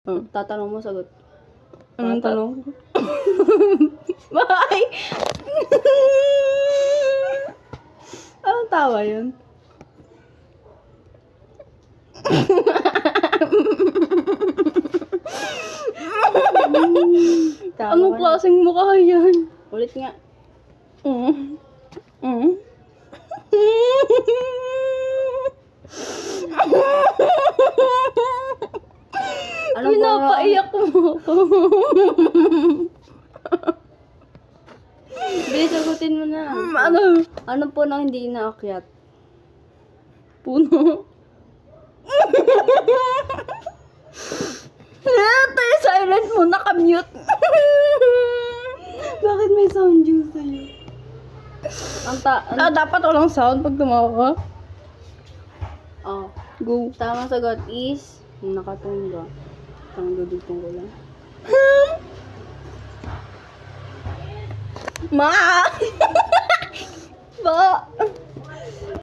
Tatanong mo, sagot. Anong tanong? Bye! Anong tawa yun? Anong klaseng mukha yan? Ulit nga. Ano Pinapaiyak mo ako. Bilis, sagutin mo na. Ano? Ano po nang hindi inaakyat? Puno. Tayo silent mo, nakamute. Bakit may sound yung sa'yo? Dapat walang sound pag tumawa ka. Oh, Go. tamang sagot is nakatungga. Dudugtong ko lang. Ma!